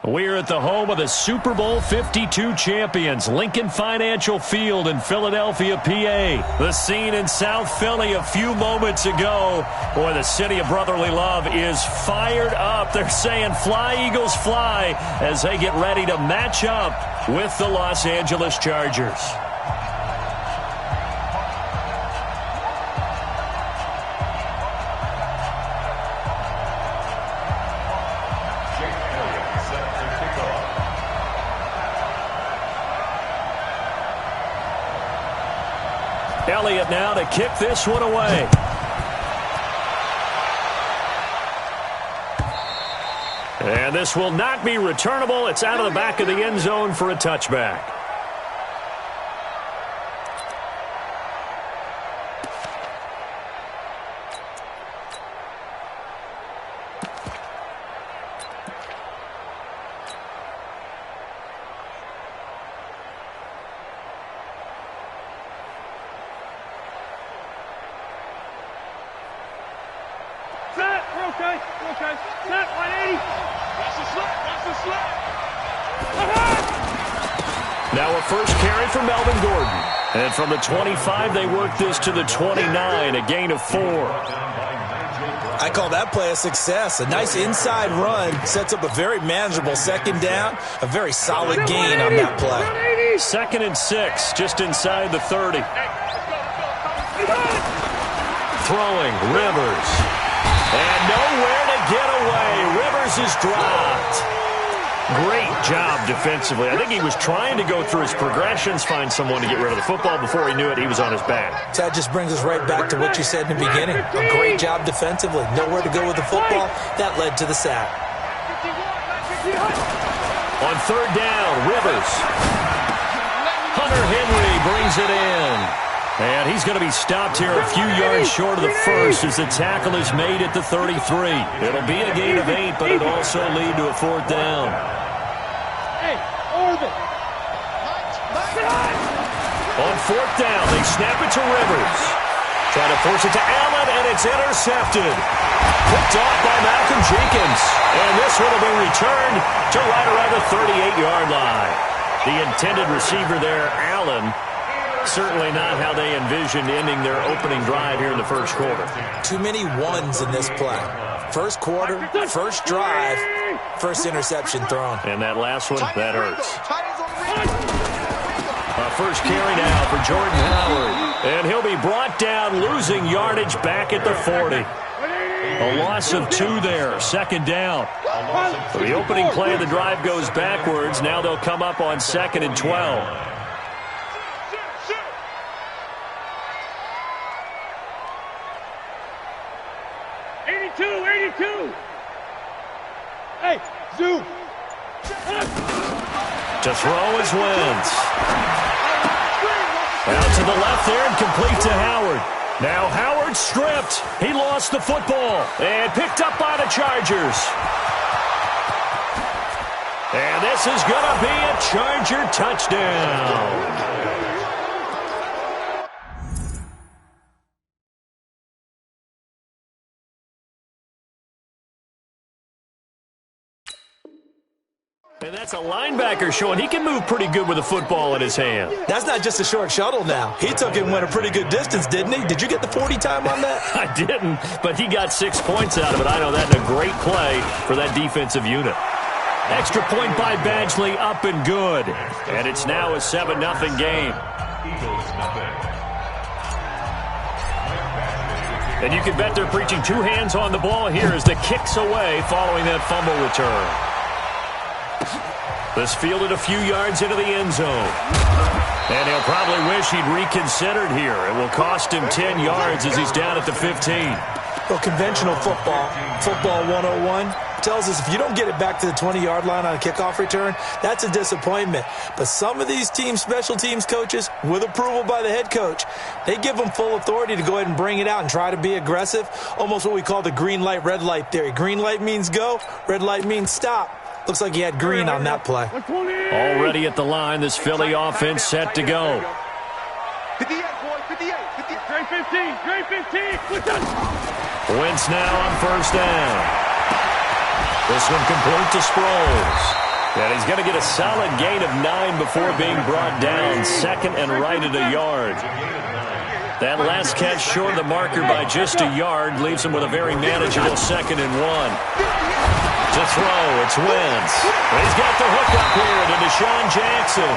We're at the home of the Super Bowl 52 champions, Lincoln Financial Field in Philadelphia, PA. The scene in South Philly a few moments ago. Boy, the city of brotherly love is fired up. They're saying, "Fly, Eagles, fly," as they get ready to match up with the Los Angeles Chargers. Elliott now to kick this one away. And this will not be returnable. It's out of the back of the end zone for a touchback. Now a first carry for Melvin Gordon. And from the 25, they work this to the 29, a gain of 4. I call that play a success. A nice inside run sets up a very manageable second down. A very solid gain on that play. 2nd and 6, just inside the 30. Throwing, Rivers. And nowhere to get away. Rivers is dropped. Great job defensively. I think he was trying to go through his progressions, find someone to get rid of the football. Before he knew it, he was on his back. That just brings us right back to what you said in the beginning. A great job defensively. Nowhere to go with the football. That led to the sack. On 3rd down, Rivers. Hunter Henry brings it in. And he's going to be stopped here a few yards short of the first as the tackle is made at the 33. It'll be a gain of 8, but it'll also lead to a 4th down. On 4th down, they snap it to Rivers. Trying to force it to Allen, and it's intercepted. Picked off by Malcolm Jenkins. And this one will be returned to right around the 38-yard line. The intended receiver there, Allen. Certainly not how they envisioned ending their opening drive here in the first quarter. Too many ones in this play. First quarter, first drive, first interception thrown. And that last one, that hurts. First carry now for Jordan Howard. And he'll be brought down, losing yardage back at the 40. A loss of 2 there, 2nd down. So the opening play of the drive goes backwards. Now they'll come up on 2nd and 12. Hey, Zoo. To throw is Wentz. Out to the left there and complete to Howard. Now Howard stripped. He lost the football and picked up by the Chargers. And this is going to be a Charger touchdown. And that's a linebacker showing he can move pretty good with a football in his hand. That's not just a short shuttle now. He took it and went a pretty good distance, didn't he? Did you get the 40 time on that? I didn't, but he got 6 points out of it. I know that's a great play for that defensive unit. Extra point by Badgley, up and good. And it's now a 7-0 game. And you can bet they're preaching 2 hands on the ball here as the kick's away following that fumble return. This fielded a few yards into the end zone. And he'll probably wish he'd reconsidered here. It will cost him 10 yards as he's down at the 15. Well, conventional football 101, tells us if you don't get it back to the 20-yard line on a kickoff return, that's a disappointment. But some of these team special teams coaches, with approval by the head coach, they give them full authority to go ahead and bring it out and try to be aggressive, almost what we call the green light, red light theory. Green light means go, red light means stop. Looks like he had green on that play. Already at the line, this Philly offense set to go. 58, boy, 58. Great 15, great 15. Wentz now on first down. This one complete to Sproles. And he's going to get a solid gain of 9 before being brought down. Second and right at a yard. That last catch short of the marker by just a yard leaves him with a very manageable 2nd and 1. To throw, it's Wentz. He's got the hook up here to Deshaun Jackson.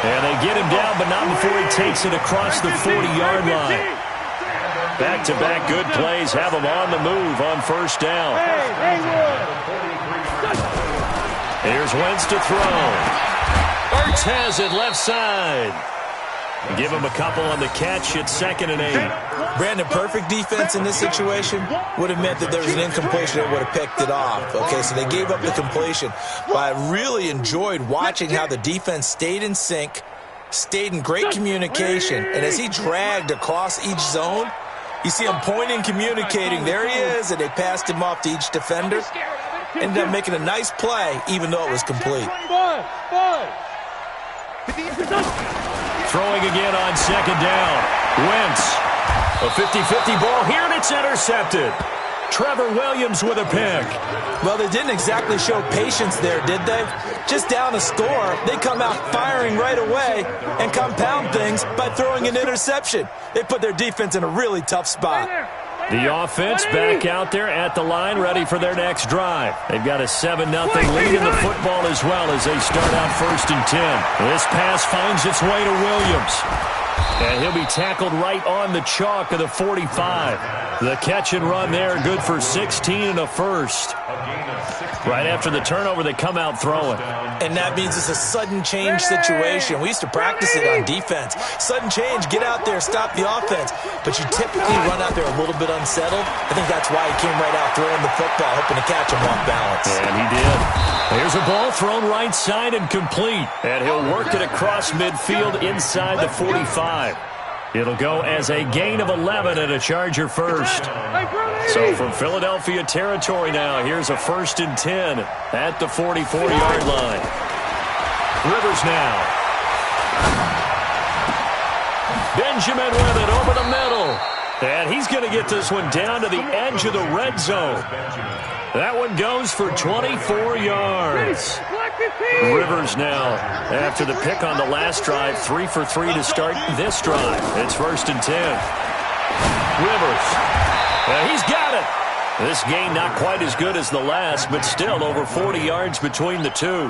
And they get him down, but not before he takes it across the 40-yard line. Back-to-back good plays have him on the move on first down. Here's Wentz to throw. Ertz has it left side. Give him a couple on the catch. It's 2nd and 8. Brandon, perfect defense in this situation would have meant that there was an incompletion that would have picked it off. Okay, so they gave up the completion. But I really enjoyed watching how the defense stayed in sync, stayed in great communication, and as he dragged across each zone, you see him pointing, communicating. There he is, and they passed him off to each defender. Ended up making a nice play, even though it was complete. Throwing again on 2nd down. Wentz. A 50-50 ball here, and it's intercepted. Trevor Williams with a pick. Well, they didn't exactly show patience there, did they? Just down a score, they come out firing right away and compound things by throwing an interception. They put their defense in a really tough spot. The offense back out there at the line, ready for their next drive. They've got a 7-0 lead in the football as well as they start out 1st and 10. This pass finds its way to Williams. And he'll be tackled right on the chalk of the 45. The catch and run there, good for 16 and a first. Right after the turnover, they come out throwing. And that means it's a sudden change situation. We used to practice it on defense. Sudden change, get out there, stop the offense. But you typically run out there a little bit unsettled. I think that's why he came right out throwing the football, hoping to catch him off balance. And he did. Here's a ball thrown right side and complete. And he'll work it across midfield inside the 45. It'll go as a gain of 11 and a Charger first. So from Philadelphia territory now, here's a 1st and 10 at the 44-yard line. Rivers now. Benjamin with it over the middle. And he's going to get this one down to the edge of the red zone. That one goes for 24 yards. Rivers now, after the pick on the last drive, 3 for 3 to start this drive. It's 1st and 10. Rivers. He's got it. This gain not quite as good as the last, but still over 40 yards between the two.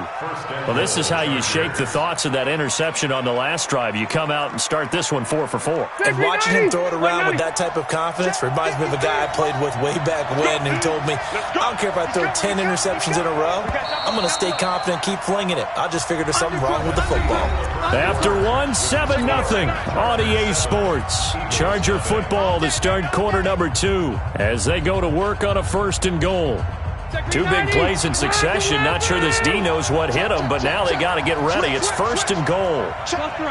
Well, this is how you shake the thoughts of that interception on the last drive. You come out and start this one 4 for 4. And watching him throw it around with that type of confidence reminds me of a guy I played with way back when, and he told me, I don't care if I throw 10 interceptions in a row. I'm going to stay confident, keep flinging it. I just figured there's something wrong with the football. After one, 7-0 on EA Sports. Charger football to start quarter number 2 as they go to work on a 1st and goal. 2 big plays in succession. Not sure this D knows what hit him, but now they got to get ready. It's 1st and goal. Check 3.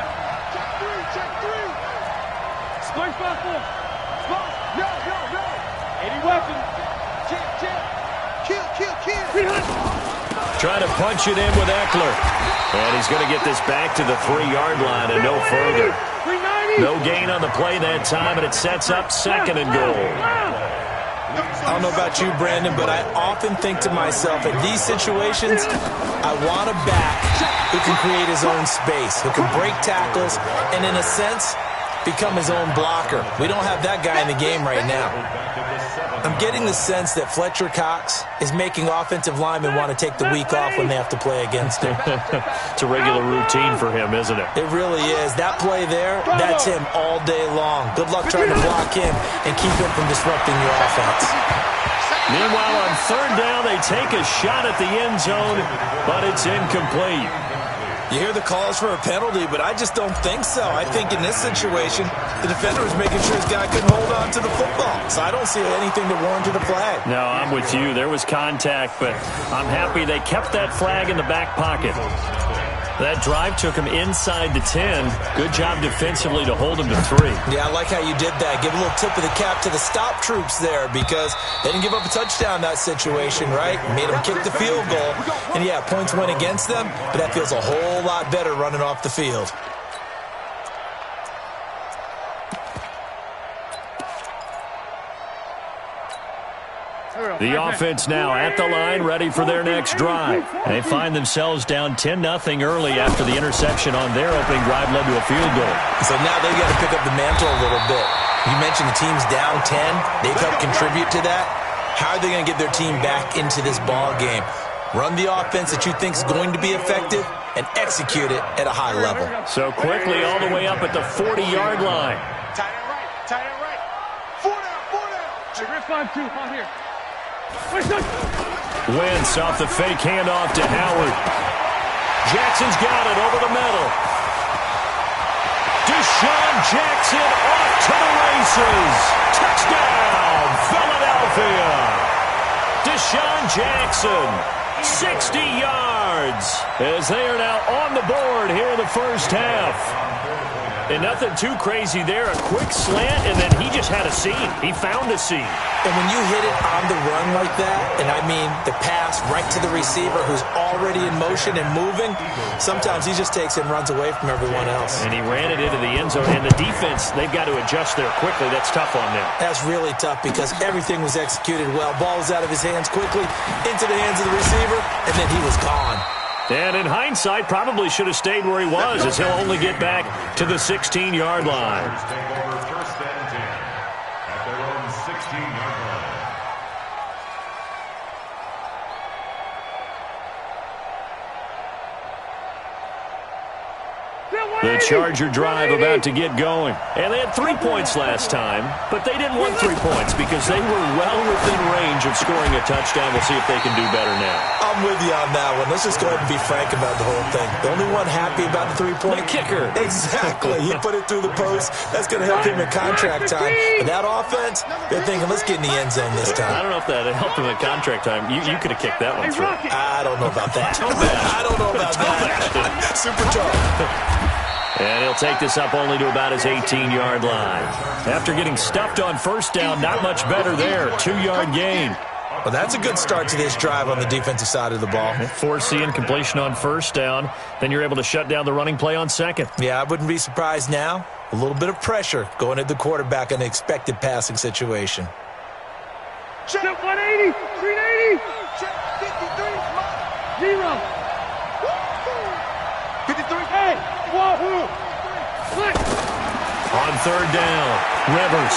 Splash back 4. Yo. 80 weapons. Kill. Trying to punch it in with Eckler. And he's going to get this back to the 3-yard line and no further. No gain on the play that time, and it sets up 2nd and goal. I don't know about you, Brandon, but I often think to myself, in these situations, I want a back who can create his own space, who can break tackles, and in a sense, become his own blocker. We don't have that guy in the game right now. I'm getting the sense that Fletcher Cox is making offensive linemen want to take the week off when they have to play against him. It's a regular routine for him, isn't it? It really is. That play there, that's him all day long. Good luck trying to block him and keep him from disrupting your offense. Meanwhile, on 3rd down, they take a shot at the end zone, but it's incomplete. You hear the calls for a penalty, but I just don't think so. I think in this situation, the defender was making sure his guy couldn't hold on to the football. So I don't see anything that warranted a flag. No, I'm with you. There was contact, but I'm happy they kept that flag in the back pocket. That drive took him inside the 10. Good job defensively to hold him to 3. Yeah, I like how you did that. Give a little tip of the cap to the stop troops there because they didn't give up a touchdown in that situation, right? Made them kick the field goal. And, yeah, points went against them, but that feels a whole lot better running off the field. The offense now at the line, ready for their next drive. They find themselves down 10-0 early after the interception on their opening drive led to a field goal. So now they've got to pick up the mantle a little bit. You mentioned the team's down 10. They've helped contribute to that. How are they going to get their team back into this ball game? Run the offense that you think is going to be effective and execute it at a high level. So quickly all the way up at the 40-yard line. Tight end right. Tight end right. 4 down. Rip 5-2 on here. Wentz off the fake handoff to Howard. Jackson's got it over the middle. Deshaun Jackson off to the races. Touchdown, Philadelphia. Deshaun Jackson, 60 yards, as they are now on the board here in the first half. And nothing too crazy there. A quick slant, and then he just had a seam. He found a seam. And when you hit it on the run like that, and I mean the pass right to the receiver who's already in motion and moving, sometimes he just takes it and runs away from everyone else. And he ran it into the end zone. And the defense, they've got to adjust there quickly. That's tough on them. That's really tough because everything was executed well. Ball was out of his hands quickly, into the hands of the receiver, and then he was gone. And in hindsight, probably should have stayed where he was, as he'll only get back to the 16-yard line. The Charger drive about to get going. And they had 3 points last time, but they didn't want 3 points because they were well within range of scoring a touchdown. We'll see if they can do better now. I'm with you on that one. Let's just go ahead and be frank about the whole thing. The only one happy about the 3-point? The kicker. Exactly. He put it through the post. That's going to help him in contract time. But that offense, they're thinking, let's get in the end zone this time. I don't know if that helped him in contract time. You could have kicked that one through. I don't know about that. I don't know about that. Super tough. And he'll take this up only to about his 18-yard line. After getting stuffed on first down, not much better there. 2-yard gain. Well, that's a good start to this drive on the defensive side of the ball. Forcing incompletion on first down. Then you're able to shut down the running play on second. Yeah, I wouldn't be surprised now. A little bit of pressure going at the quarterback in an expected passing situation. Check 180. 380. Check 53. 0. 53. Hey. Wahoo! On third down, Rivers.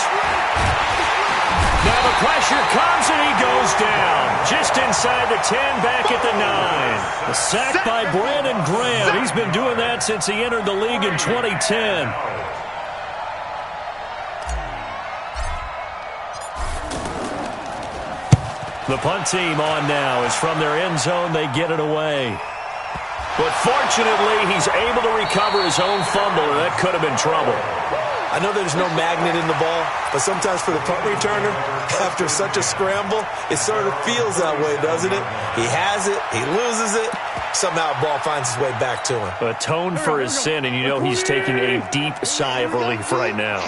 Now the pressure comes and he goes down. Just inside the 10, back at the 9. A sack by Brandon Graham. He's been doing that since he entered the league in 2010. The punt team on now is from their end zone. They get it away. But fortunately, he's able to recover his own fumble, and that could have been trouble. I know there's no magnet in the ball, but sometimes for the punt returner, after such a scramble, it sort of feels that way, doesn't it? He has it, he loses it, somehow the ball finds its way back to him. Atoned for his sin, and you know he's taking a deep sigh of relief right now.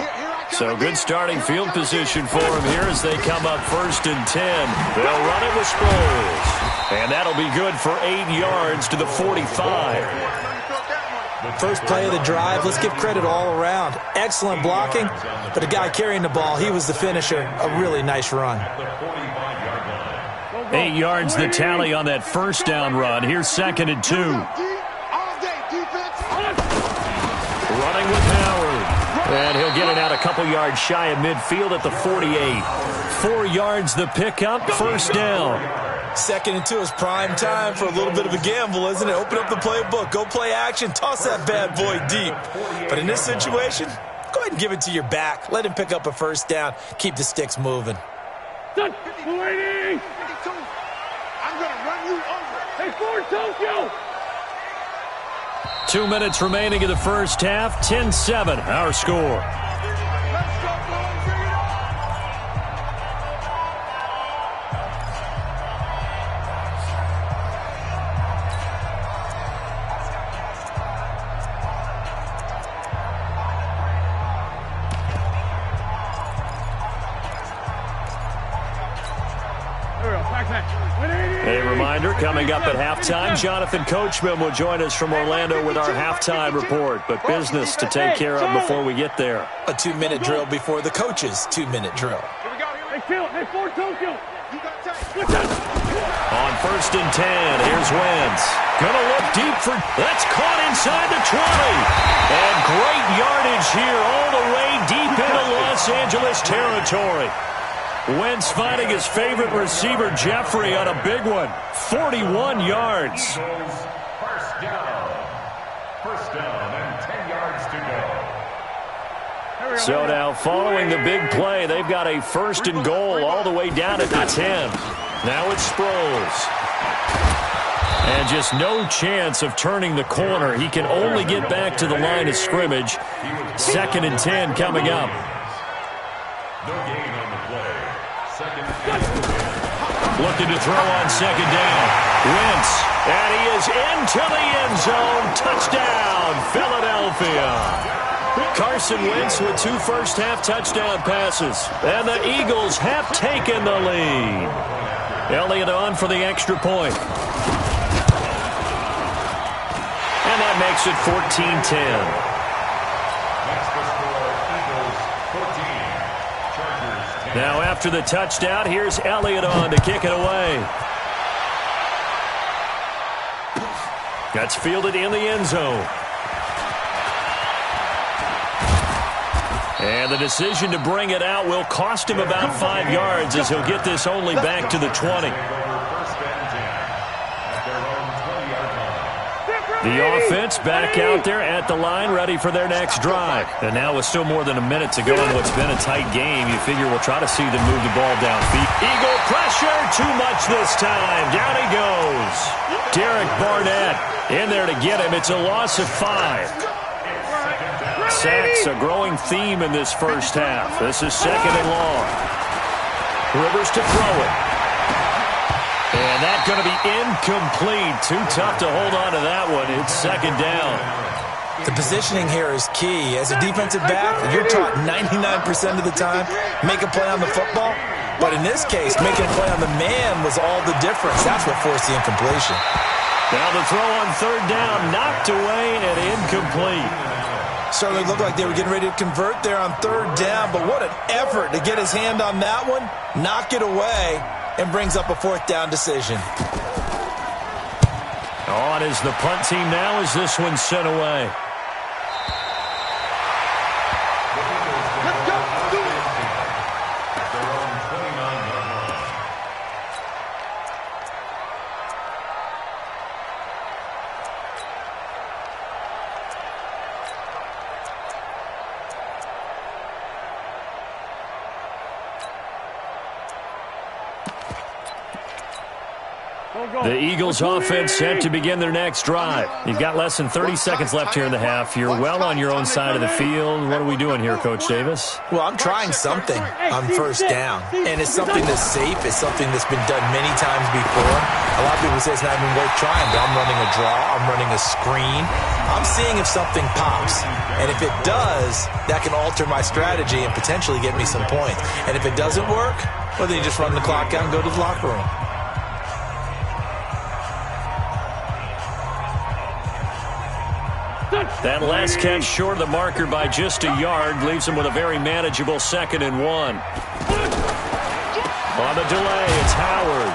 So good starting field position for him here as they come up 1st and 10. They'll run it with Sproles. And that'll be good for 8 yards to the 45. First play of the drive, let's give credit all around. Excellent blocking, but the guy carrying the ball, he was the finisher. A really nice run. 8 yards the tally on that first down run. Here's 2nd and 2. Running with Howard. And he'll get it out a couple yards shy of midfield at the 48. 4 yards the pickup, 1st down. 2nd and 2 is prime time for a little bit of a gamble, isn't it? Open up the playbook, go play action, toss that bad boy deep. But in this situation, go ahead and give it to your back. Let him pick up a 1st down, keep the sticks moving. Done. 280. 52. I'm going to run you over. Hey, Ford, Tokyo. 2 minutes remaining in the first half. 10-7, our score. A reminder, coming up at halftime, Jonathan Coachman will join us from Orlando with our halftime report. But business to take care of before we get there. A 2-minute drill before the coach's 2-minute drill. Here we go. Hey, Phil. Hey, Ford, Tokyo. You got time. On 1st and 10, here's Wentz. Gonna look deep for... That's caught inside the 20. And great yardage here all the way deep into Los Angeles territory. Wentz finding his favorite receiver, Jeffrey, on a big one. 41 yards. First down and 10 yards to go. So now, following the big play, they've got a 1st and goal all the way down at the 10. Now it's Sproles. And just no chance of turning the corner. He can only get back to the line of scrimmage. 2nd and 10 coming up. No gain on the play. Looking to throw on 2nd down. Wentz, and he is into the end zone. Touchdown, Philadelphia. Carson Wentz with 2 first-half touchdown passes. And the Eagles have taken the lead. Elliott on for the extra point. And that makes it 14-10. Now after the touchdown, here's Elliott on to kick it away. That's fielded in the end zone. And the decision to bring it out will cost him about 5 yards as he'll get this only back to the 20. The offense back out there at the line, ready for their next drive. And now with still more than a minute to go in what's been a tight game, you figure we'll try to see them move the ball downfield. Eagle pressure, too much this time. Down he goes. Derek Barnett in there to get him. It's a loss of 5. Sacks, a growing theme in this first half. This is 2nd and long. Rivers to throw it. And that's going to be incomplete. Too tough to hold on to that one. It's 2nd down. The positioning here is key. As a defensive back, you're taught 99% of the time, make a play on the football. But in this case, making a play on the man was all the difference. That's what forced the incompletion. Now the throw on 3rd down, knocked away and incomplete. Certainly looked like they were getting ready to convert there on 3rd down, but what an effort to get his hand on that one, knock it away, and brings up a 4th down decision. On is the punt team now as this one's sent away. The Eagles offense set to begin their next drive. You've got less than 30 seconds left here in the half. You're well on your own side of the field. What are we doing here, Coach Davis? Well, I'm trying something on 1st down. And it's something that's safe. It's something that's been done many times before. A lot of people say it's not even worth trying, but I'm running a draw. I'm running a screen. I'm seeing if something pops. And if it does, that can alter my strategy and potentially get me some points. And if it doesn't work, well, then you just run the clock out and go to the locker room. That last catch short of the marker by just a yard leaves him with a very manageable 2nd and 1. On the delay, it's Howard.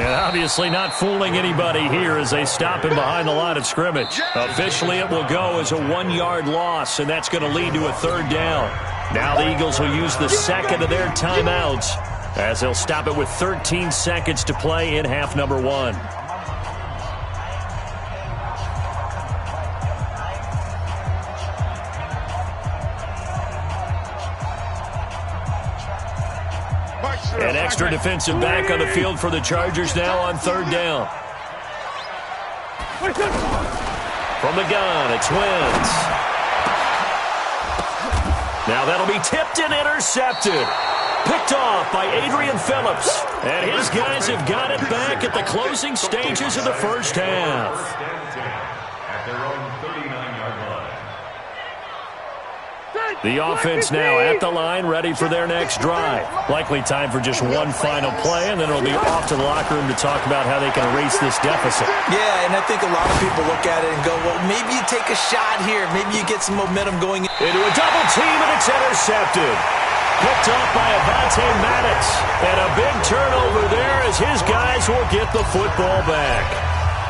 And obviously not fooling anybody here as they stop him behind the line of scrimmage. Officially, it will go as a 1-yard loss, and that's going to lead to a 3rd down. Now the Eagles will use the 2nd of their timeouts as they'll stop it with 13 seconds to play in half number 1. An extra defensive back on the field for the Chargers now on 3rd down. From the gun, it's Wentz. Now that'll be tipped and intercepted. Picked off by Adrian Phillips. And his guys have got it back at the closing stages of the first half. At their own 39-yard line. The offense now at the line, ready for their next drive. Likely time for just one final play, and then it'll be off to the locker room to talk about how they can erase this deficit. Yeah, and I think a lot of people look at it and go, well, maybe you take a shot here. Maybe you get some momentum going. Into a double team, and it's intercepted. Picked off by Avante Maddox. And a big turnover there as his guys will get the football back.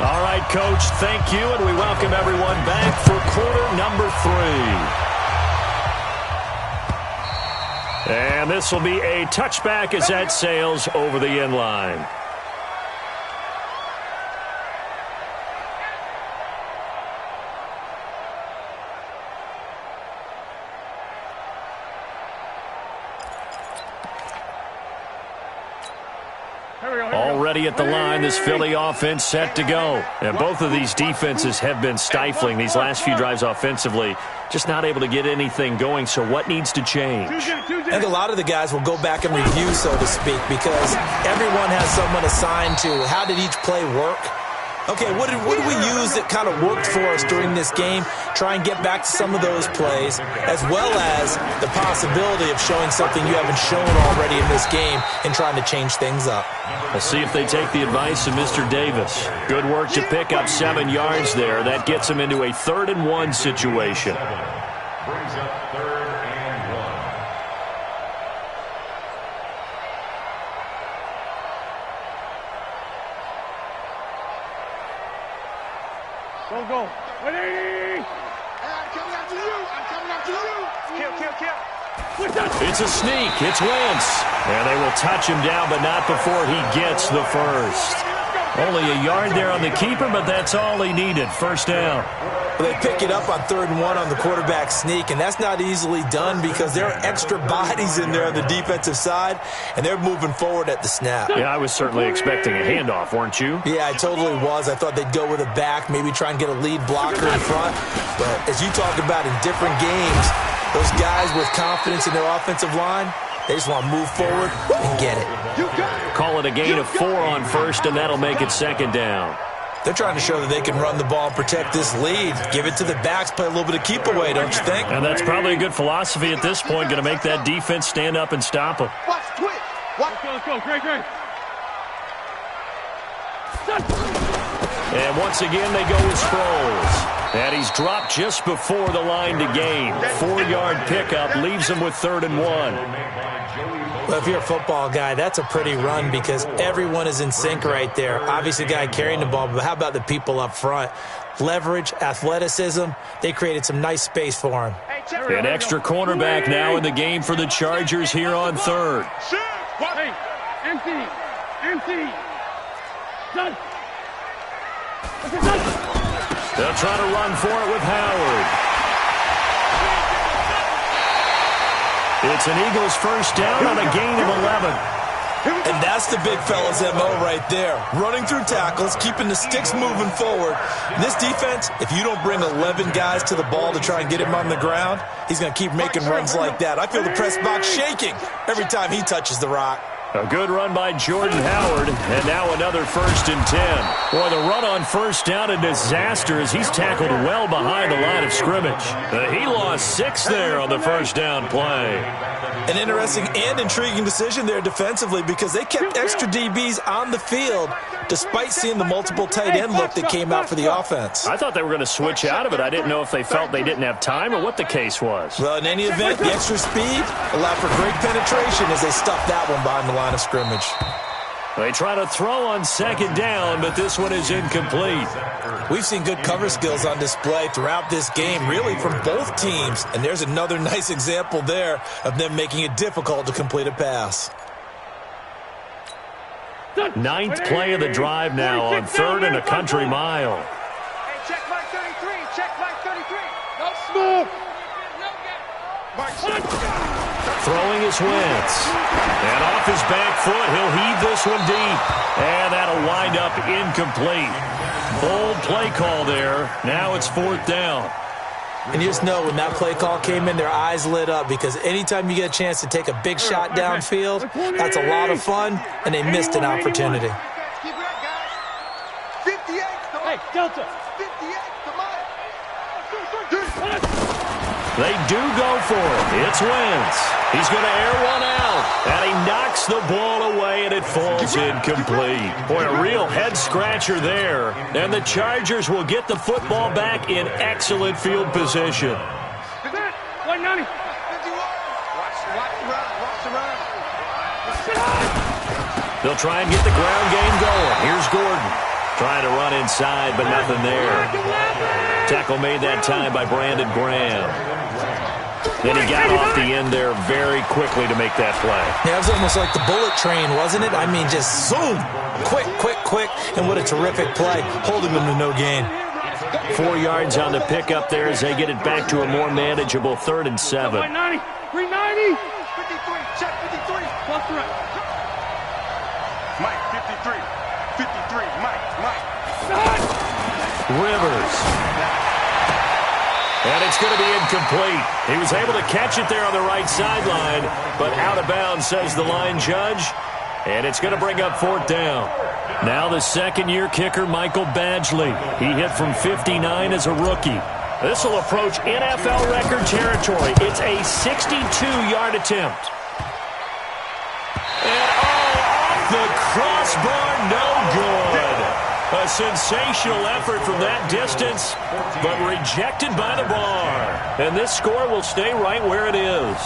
All right, Coach, thank you, and we welcome everyone back for quarter number 3. And this will be a touchback as that sails over the end line. Already at the line, this Philly offense set to go. And both of these defenses have been stifling these last few drives offensively. Just not able to get anything going, so what needs to change? I think a lot of the guys will go back and review, so to speak, because everyone has someone assigned to how did each play work. Okay, what did we use that kind of worked for us during this game? Try and get back to some of those plays, as well as the possibility of showing something you haven't shown already in this game and trying to change things up. We'll see if they take the advice of Mr. Davis. Good work to pick up 7 yards there. That gets them into a 3rd and 1 situation. Brings up 3rd and 1. Go. 180. I'm coming after you. I'm coming after you. Kill. It's a sneak. It's Wentz. And they will touch him down, but not before he gets the first. Only a yard there on the keeper, but that's all he needed. First down. Well, they pick it up on 3rd and 1 on the quarterback sneak, and that's not easily done because there are extra bodies in there on the defensive side, and they're moving forward at the snap. Yeah, I was certainly expecting a handoff, weren't you? Yeah, I totally was. I thought they'd go with a back, maybe try and get a lead blocker in front. But as you talk about in different games, those guys with confidence in their offensive line, they just want to move forward and get it. Call it a gain of 4 on first, and that'll make it 2nd down. They're trying to show that they can run the ball and protect this lead. Give it to the backs, play a little bit of keep away, don't you think? And that's probably a good philosophy at this point, going to make that defense stand up and stop them. Watch, twitch. Let's go. Great. And once again, they go with Sproles. And he's dropped just before the line to gain. 4-yard pickup leaves him with 3rd and 1. Well, if you're a football guy, that's a pretty run because everyone is in sync right there. Obviously, the guy carrying the ball, but how about the people up front? Leverage, athleticism, they created some nice space for him. An extra cornerback now in the game for the Chargers here on 3rd. Hey, empty. Done. They'll try to run for it with Howard. It's an Eagles first down on a gain of 11. And that's the big fella's MO right there. Running through tackles, keeping the sticks moving forward. And this defense, if you don't bring 11 guys to the ball to try and get him on the ground, he's going to keep making runs like that. I feel the press box shaking every time he touches the rock. A good run by Jordan Howard, and now another 1st and 10. Boy, the run on first down a disaster as he's tackled well behind the line of scrimmage. He lost 6 there on the first down play. An interesting and intriguing decision there defensively because they kept extra DBs on the field despite seeing the multiple tight end look that came out for the offense. I thought they were going to switch out of it. I didn't know if they felt they didn't have time or what the case was. Well, in any event, the extra speed allowed for great penetration as they stuffed that one behind the line of scrimmage. They try to throw on 2nd down, but this one is incomplete. We've seen good cover skills on display throughout this game, really from both teams. And there's another nice example there of them making it difficult to complete a pass. 9th play of the drive now on 3rd and a country mile. Hey, check Mike 33. No smoke. Throwing is Wentz. And off his back foot, he'll heave this one deep. And that'll wind up incomplete. Bold play call there. Now it's 4th down. And you just know when that play call came in, their eyes lit up because anytime you get a chance to take a big shot downfield, that's a lot of fun, and they missed an opportunity. Keep it up, guys. 58. Hey, Delta. 58. Come on. They do go for it. It's Wentz. He's going to air one out. And he knocks the ball away, and it falls incomplete. Boy, a real head-scratcher there. And the Chargers will get the football back in excellent field position. 190. 51. Watch the run. They'll try and get the ground game going. Here's Gordon trying to run inside, but nothing there. Tackle made that time by Brandon Graham. Then he got off the end there very quickly to make that play. Yeah, it was almost like the bullet train, wasn't it? I mean, just zoom. Quick, quick, quick. And what a terrific play, holding them to no gain. 4 yards on the pickup there as they get it back to a more manageable 3rd and 7. 390. 390. 53. Check 53. Plus the right. Mike, 53. 53. Mike. Rivers. And it's going to be incomplete. He was able to catch it there on the right sideline, but out of bounds, says the line judge. And it's going to bring up 4th down. Now the second-year kicker, Michael Badgley. He hit from 59 as a rookie. This will approach NFL record territory. It's a 62-yard attempt. And off the crossbar, no good. A sensational effort from that distance, but rejected by the bar. And this score will stay right where it is.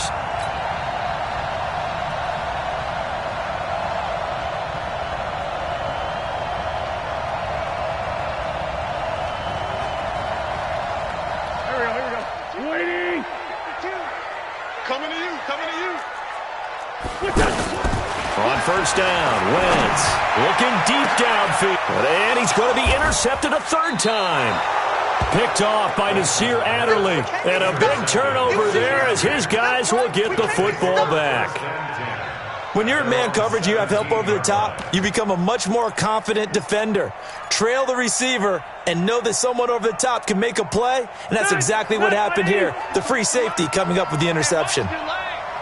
Here we go. Waiting. Coming to you. What's that? On 1st down, Wentz looking deep downfield. And he's going to be intercepted a 3rd time. Picked off by Nasir Adderley. And a big turnover there as his guys will get the football back. When you're in man coverage, you have help over the top, you become a much more confident defender. Trail the receiver and know that someone over the top can make a play, and that's exactly what happened here. The free safety coming up with the interception.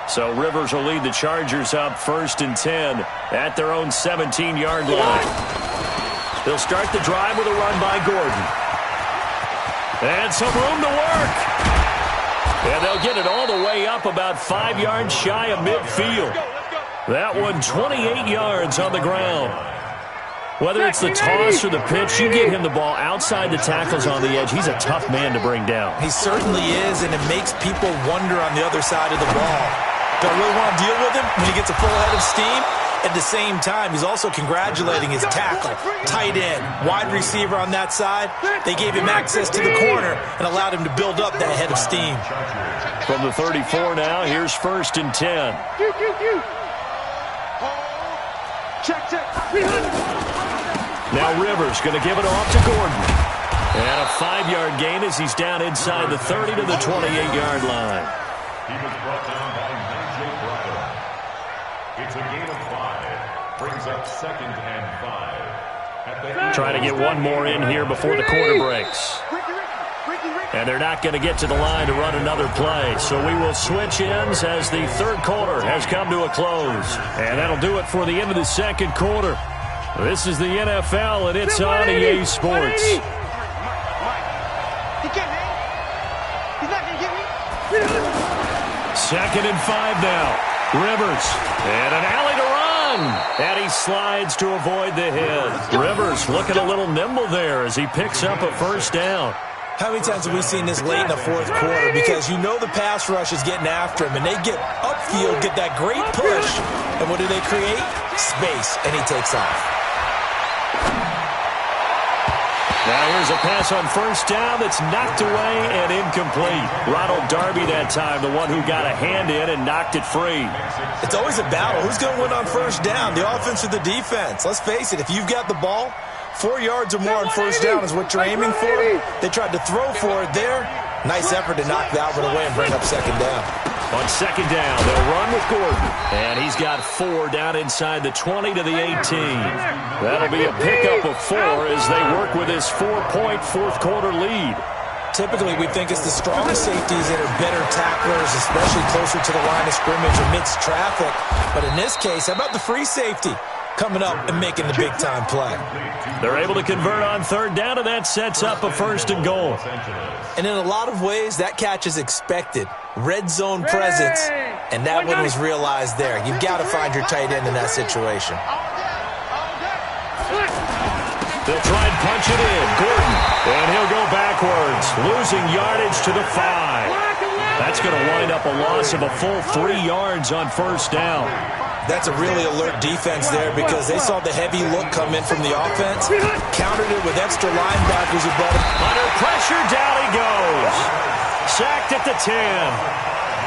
So Rivers will lead the Chargers up 1st and 10 at their own 17-yard line. They'll start the drive with a run by Gordon. And some room to work. And they'll get it all the way up about 5 yards shy of midfield. That one 28 yards on the ground. Whether it's the toss or the pitch, you get him the ball outside the tackles on the edge. He's a tough man to bring down. He certainly is, and it makes people wonder on the other side of the ball. Do I really want to deal with him when he gets a full head of steam? At the same time, he's also congratulating his tackle, tight end, wide receiver on that side. They gave him access to the corner and allowed him to build up that head of steam. From the 34 now, here's 1st and 10. Check. Now Rivers going to give it off to Gordon. And a 5-yard gain as he's down inside the 30 to the 28-yard line. He was brought down by Nigel Brother. It's a gain of 5. Brings up 2nd and 5. Trying to get one more in here before the quarter breaks. And they're not going to get to the line to run another play. So we will switch ends as the 3rd quarter has come to a close. And that'll do it for the end of the 2nd quarter. This is the NFL, and it's on EA Sports. He can't hang. He's not going to get me. 2nd and 5 now. Rivers. And an alley to run. And he slides to avoid the hit. Rivers looking a little nimble there as he picks up a 1st down. How many times have we seen this late in the 4th quarter? Because you know the pass rush is getting after him, and they get upfield, get that great push. And what do they create? Space, and he takes off. Now here's a pass on 1st down that's knocked away and incomplete. Ronald Darby that time, the one who got a hand in and knocked it free. It's always a battle. Who's going to win on 1st down, the offense or the defense? Let's face it, if you've got the ball, 4 yards or more on 1st down is what you're aiming for. They tried to throw for it there. Nice effort to knock that one away and bring up 2nd down. On 2nd down, they'll run with Gordon. And he's got 4 down inside the 20 to the 18. That'll be a pickup of 4 as they work with his 4-point 4th quarter lead. Typically, we think it's the strong safeties that are better tacklers, especially closer to the line of scrimmage amidst traffic. But in this case, how about the free safety coming up and making the big-time play? They're able to convert on 3rd down, and that sets up a 1st and goal. And in a lot of ways, that catch is expected. Red zone presence, and that one was realized there. You've got to find your tight end in that situation. They'll try and punch it in. Gordon, and he'll go backwards, losing yardage to the 5. That's going to wind up a loss of a full 3 yards on 1st down. That's a really alert defense there because they saw the heavy look come in from the offense, countered it with extra linebackers who brought him. Under pressure, down he goes. Sacked at the 10.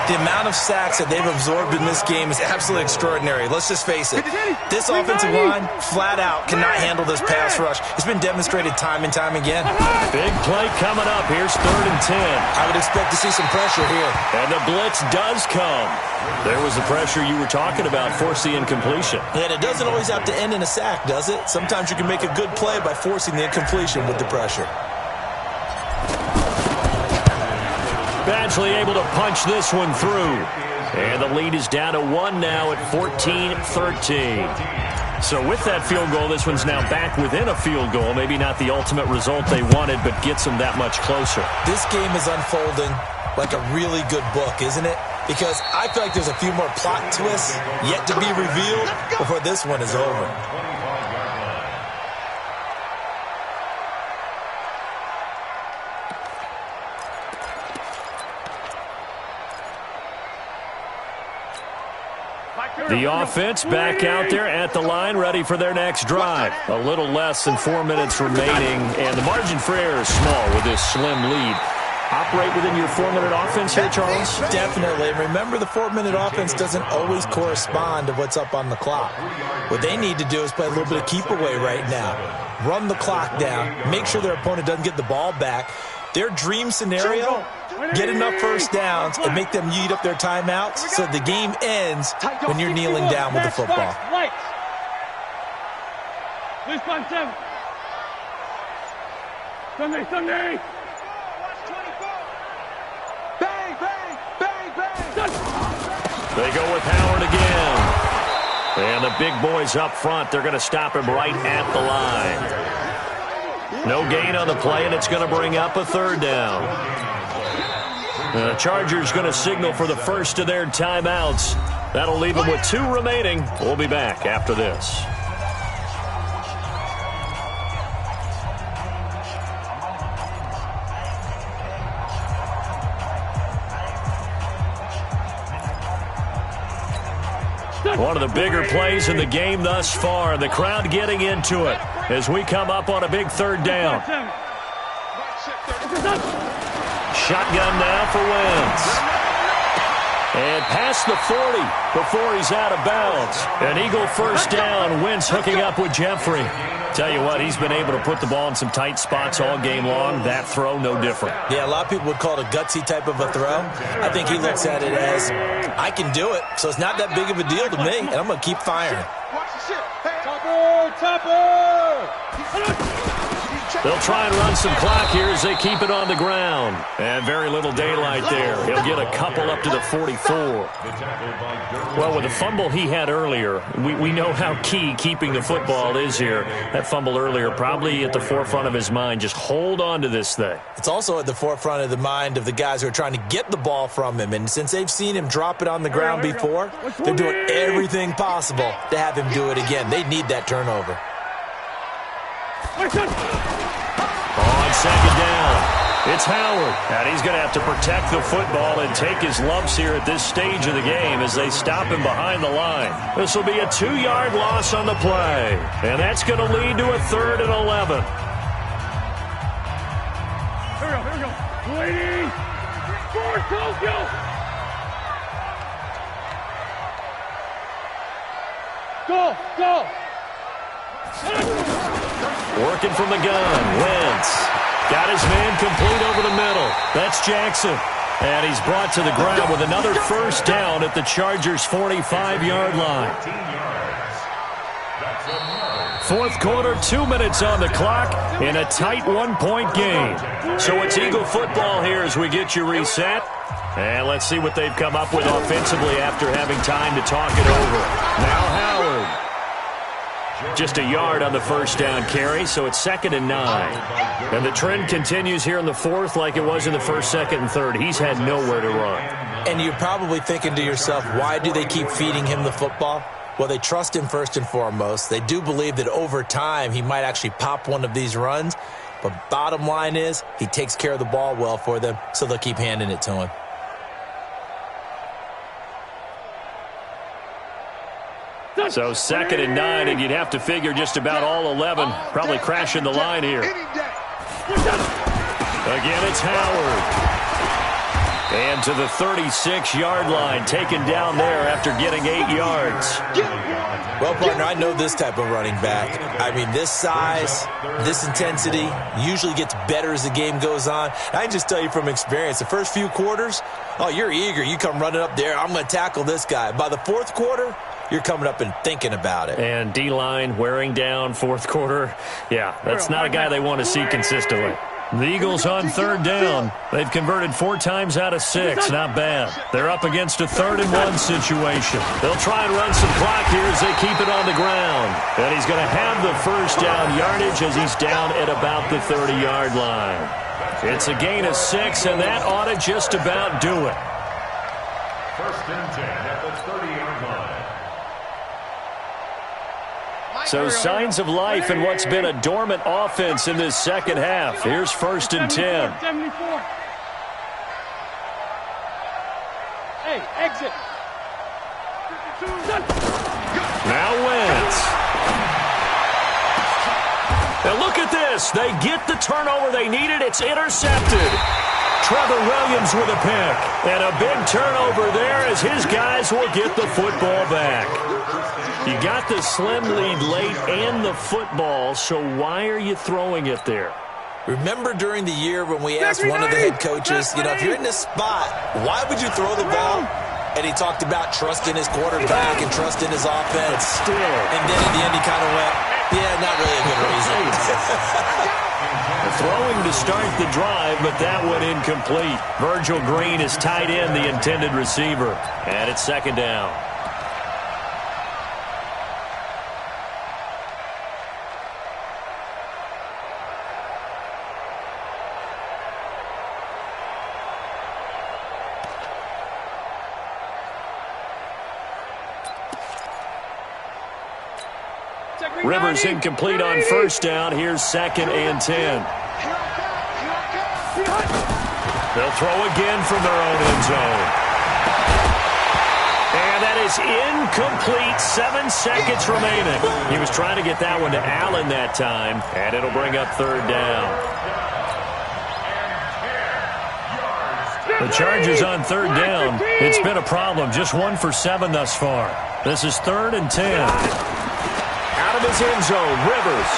The amount of sacks that they've absorbed in this game is absolutely extraordinary. Let's just face it. This offensive line, flat out, cannot handle this pass rush. It's been demonstrated time and time again. Big play coming up. Here's 3rd and 10. I would expect to see some pressure here. And the blitz does come. There was the pressure you were talking about, force the incompletion. And it doesn't always have to end in a sack, does it? Sometimes you can make a good play by forcing the incompletion with the pressure. Badgley able to punch this one through. And the lead is down to 1 now at 14-13. So with that field goal, this one's now back within a field goal. Maybe not the ultimate result they wanted, but gets them that much closer. This game is unfolding like a really good book, isn't it? Because I feel like there's a few more plot twists yet to be revealed before this one is over. The offense back out there at the line, ready for their next drive. A little less than 4 minutes remaining, and the margin for error is small with this slim lead. Operate within your 4-minute offense here, Charles? Definitely. And remember, the 4-minute offense doesn't always correspond to what's up on the clock. What they need to do is play a little bit of keep away right now. Run the clock down. Make sure their opponent doesn't get the ball back. Their dream scenario, get enough first downs and make them eat up their timeouts so the game ends when you're kneeling down with the football. Sunday. Bang, bang, bang, bang. They go with Howard again. And the big boys up front, they're going to stop him right at the line. No gain on the play, and it's going to bring up a 3rd down. The Chargers going to signal for the first of their timeouts. That'll leave them with 2 remaining. We'll be back after this. One of the bigger plays in the game thus far. The crowd getting into it as we come up on a big 3rd down. Shotgun now for Wentz. And past the 40 before he's out of bounds. An Eagle first down. Wentz hooking up with Jeffrey. Tell you what, he's been able to put the ball in some tight spots all game long. That throw, no different. Yeah, a lot of people would call it a gutsy type of a throw. I think he looks at it as, I can do it, so it's not that big of a deal to me, and I'm going to keep firing. They'll try and run some clock here as they keep it on the ground. And very little daylight there. He'll get a couple up to the 44. Well, with the fumble he had earlier, we know how key keeping the football is here. That fumble earlier probably at the forefront of his mind. Just hold on to this thing. It's also at the forefront of the mind of the guys who are trying to get the ball from him. And since they've seen him drop it on the ground before, they're doing everything possible to have him do it again. They need that turnover. On 2nd down, it's Howard. And he's going to have to protect the football and take his lumps here at this stage of the game as they stop him behind the line. This will be a 2-yard loss on the play. And that's going to lead to a 3rd and 11. Here we go. Waiting. For Tokyo. Go. Working from the gun. Wentz got his man complete over the middle. That's Jackson. And he's brought to the ground with another first down at the Chargers' 45-yard line. 4th quarter, 2 minutes on the clock in a tight 1-point game. So it's Eagle football here as we get you reset. And let's see what they've come up with offensively after having time to talk it over. Now Howard. Just a yard on the first down carry, so it's 2nd and 9. And the trend continues here in the 4th like it was in the 1st, 2nd, and 3rd. He's had nowhere to run. And you're probably thinking to yourself, why do they keep feeding him the football? Well, they trust him first and foremost. They do believe that over time he might actually pop one of these runs. But bottom line is he takes care of the ball well for them, so they'll keep handing it to him. So 2nd and 9, and you'd have to figure just about all 11 probably crashing the line here. Again, it's Howard. And to the 36-yard line, taken down there after getting 8 yards. Well, partner, I know this type of running back. I mean, this size, this intensity usually gets better as the game goes on. I can just tell you from experience, the first few quarters, oh, you're eager. You come running up there, I'm going to tackle this guy. By the fourth quarter, you're coming up and thinking about it. And D-line wearing down fourth quarter. Yeah, that's not a guy they want to see consistently. The Eagles on 3rd down. They've converted 4 times out of 6. Not bad. They're up against a 3rd and 1 situation. They'll try and run some clock here as they keep it on the ground. And he's going to have the first down yardage as he's down at about the 30-yard line. It's a gain of 6, and that ought to just about do it. 1st and 10 at the 30-yard line. So signs of life in what's been a dormant offense in this second half. Here's 1st and 10. 74. Hey, exit. Now Wentz. Now look at this. They get the turnover they needed. It's intercepted. Trevor Williams with a pick. And a big turnover there as his guys will get the football back. You got the slim lead late and the football, so why are you throwing it there? Remember during the year when we asked one of the head coaches, if you're in this spot, why would you throw the ball? And he talked about trusting his quarterback and trusting his offense. Still. And then at the end he kind of went, yeah, not really a good reason. Throwing to start the drive, but that went incomplete. Virgil Green is tied in the intended receiver. And it's 2nd down. Rivers incomplete on 1st down. Here's 2nd and 10. They'll throw again from their own end zone. And that is incomplete. 7 seconds remaining. He was trying to get that one to Allen that time, and it'll bring up 3rd down. The Chargers on 3rd down. It's been a problem. Just 1 for 7 thus far. This is 3rd and 10. Out of his end zone, Rivers.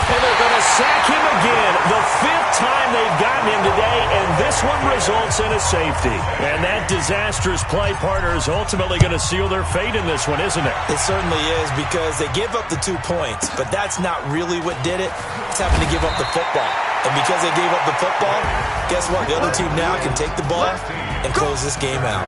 And they're going to sack him again. The 5th time they've gotten him today, and this one results in a safety. And that disastrous play, partner, is ultimately going to seal their fate in this one, isn't it? It certainly is, because they give up the 2 points, but that's not really what did it. It's having to give up the football. And because they gave up the football, guess what? The other team now can take the ball and close this game out.